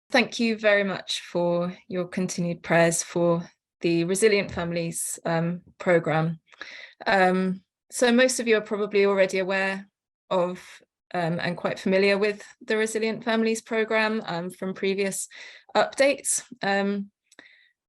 Thank you very much for your continued prayers for the Resilient Families programme. So most of you are probably already aware of and quite familiar with the Resilient Families programme from previous updates.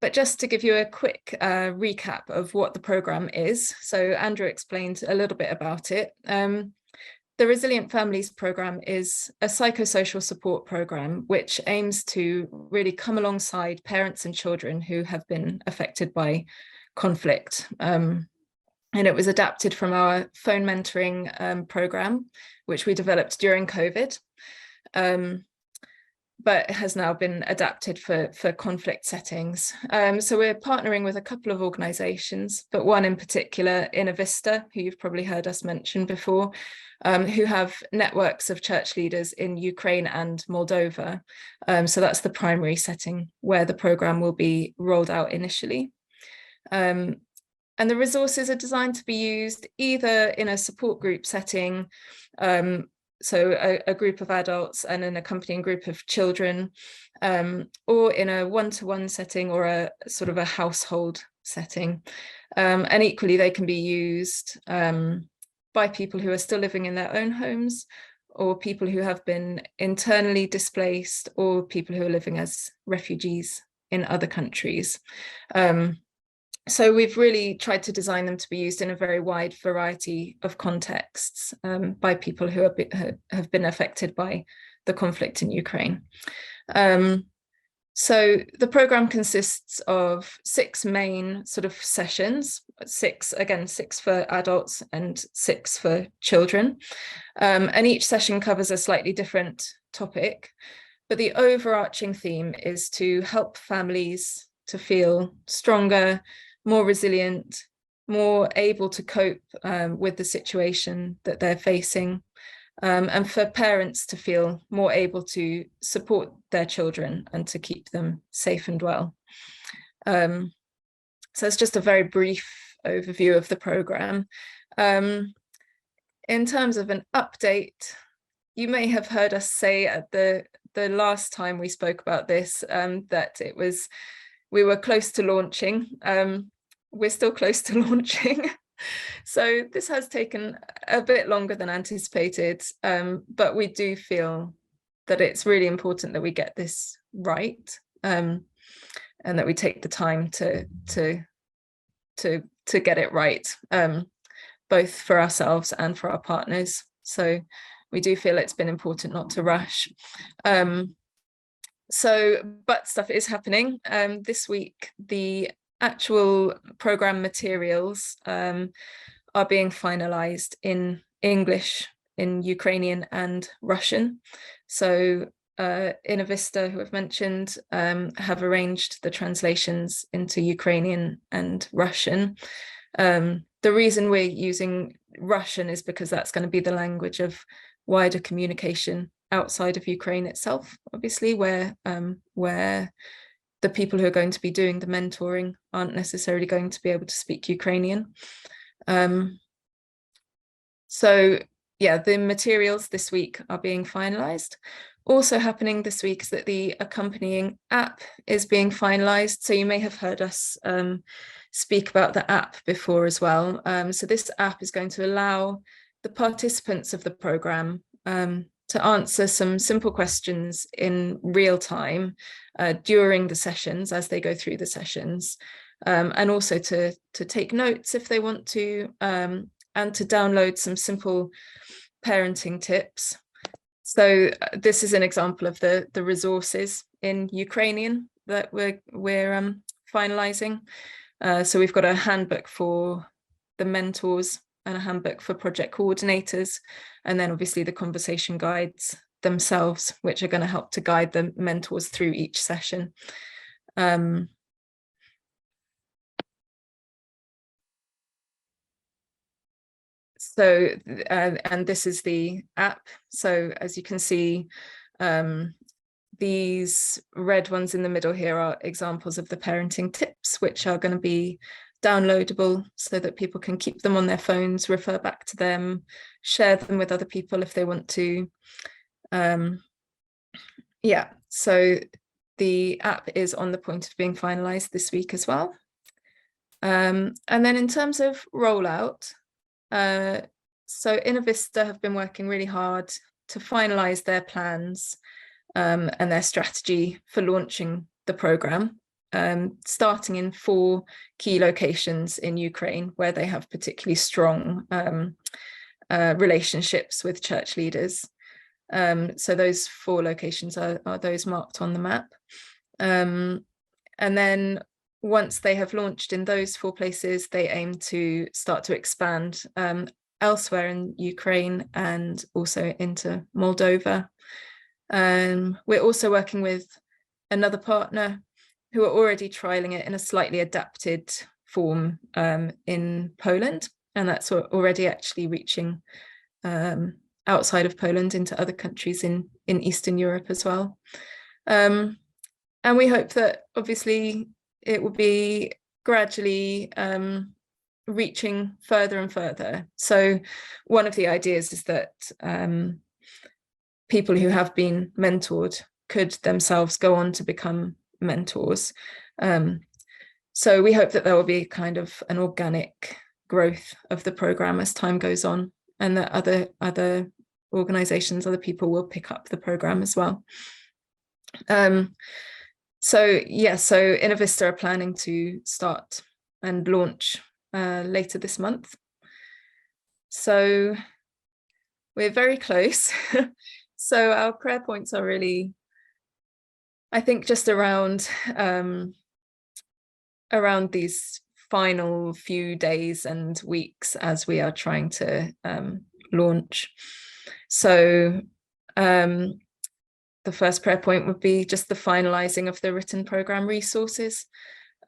But just to give you a quick recap of what the programme is. So Andrew explained a little bit about it. The Resilient Families programme is a psychosocial support programme which aims to really come alongside parents and children who have been affected by conflict. And it was adapted from our phone mentoring programme, which we developed during COVID, but has now been adapted for conflict settings. So we're partnering with a couple of organisations, but one in particular, Viva, who you've probably heard us mention before, who have networks of church leaders in Ukraine and Moldova. So that's the primary setting where the programme will be rolled out initially. And the resources are designed to be used either in a support group setting, so a group of adults and an accompanying group of children, or in a one-to-one setting or a sort of a household setting. And equally, they can be used by people who are still living in their own homes, or people who have been internally displaced, or people who are living as refugees in other countries. So we've really tried to design them to be used in a very wide variety of contexts by people who have been affected by the conflict in Ukraine. So the programme consists of 6 main sort of sessions, 6 for adults and 6 for children. And each session covers a slightly different topic, but the overarching theme is to help families to feel stronger, more resilient, more able to cope with the situation that they're facing, and for parents to feel more able to support their children and to keep them safe and well. So it's just a very brief overview of the programme. In terms of an update, you may have heard us say at the last time we spoke about this that we were close to launching. We're still close to launching. So this has taken a bit longer than anticipated, but we do feel that it's really important that we get this right, and that we take the time to get it right, both for ourselves and for our partners. So we do feel it's been important not to rush. But stuff is happening. This week, the actual programme materials are being finalised in English, in Ukrainian and Russian. So Viva, who I've mentioned, have arranged the translations into Ukrainian and Russian. The reason we're using Russian is because that's going to be the language of wider communication outside of Ukraine itself, obviously, where the people who are going to be doing the mentoring aren't necessarily going to be able to speak Ukrainian. So yeah, the materials this week are being finalised. Also happening this week is that the accompanying app is being finalised. So you may have heard us speak about the app before as well. So this app is going to allow the participants of the programme to answer some simple questions in real time during the sessions, as they go through the sessions, and also to take notes if they want to, and to download some simple parenting tips. So this is an example of the resources in Ukrainian that we're finalising. So we've got a handbook for the mentors and a handbook for project coordinators, and then obviously the conversation guides themselves, which are going to help to guide the mentors through each session. And this is the app. So as you can see, these red ones in the middle here are examples of the parenting tips, which are going to be downloadable so that people can keep them on their phones, refer back to them, share them with other people if they want to. Yeah, so the app is on the point of being finalised this week as well. And then in terms of rollout, so Innovista have been working really hard to finalise their plans and their strategy for launching the programme, starting in 4 key locations in Ukraine where they have particularly strong relationships with church leaders. So those 4 locations are those marked on the map. And then once they have launched in those 4 places, they aim to start to expand elsewhere in Ukraine and also into Moldova. We're also working with another partner who are already trialing it in a slightly adapted form in Poland, and that's already actually reaching outside of Poland into other countries in Eastern Europe as well. And we hope that obviously it will be gradually reaching further and further. So one of the ideas is that people who have been mentored could themselves go on to become mentors. So we hope that there will be kind of an organic growth of the programme as time goes on, and that other organisations, other people will pick up the programme as well. So Innovista are planning to start and launch later this month. So we're very close. So our prayer points are really, I think, just around these final few days and weeks as we are trying to launch. So the first prayer point would be just the finalising of the written programme resources.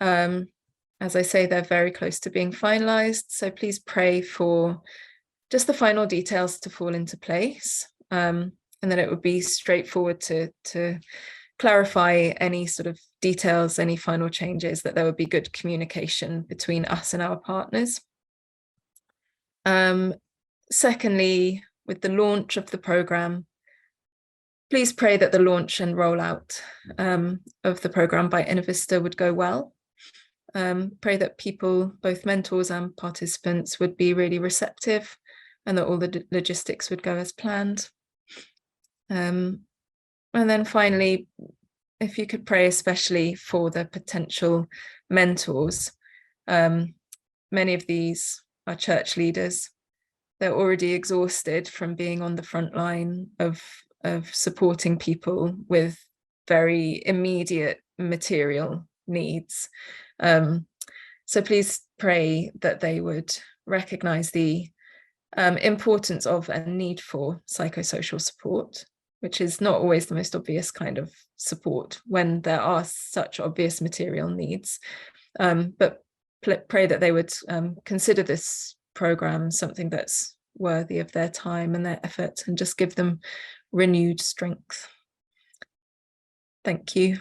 As I say, they're very close to being finalised, so please pray for just the final details to fall into place, and that it would be straightforward to clarify any sort of details, any final changes, that there would be good communication between us and our partners. Secondly, with the launch of the programme, please pray that the launch and rollout of the programme by Innovista would go well. Pray that people, both mentors and participants, would be really receptive and that all the logistics would go as planned. And then finally, if you could pray especially for the potential mentors. Many of these are church leaders. They're already exhausted from being on the front line of supporting people with very immediate material needs. So please pray that they would recognise the importance of and need for psychosocial support, which is not always the most obvious kind of support when there are such obvious material needs. But pray that they would consider this programme something that's worthy of their time and their effort, and just give them renewed strength. Thank you.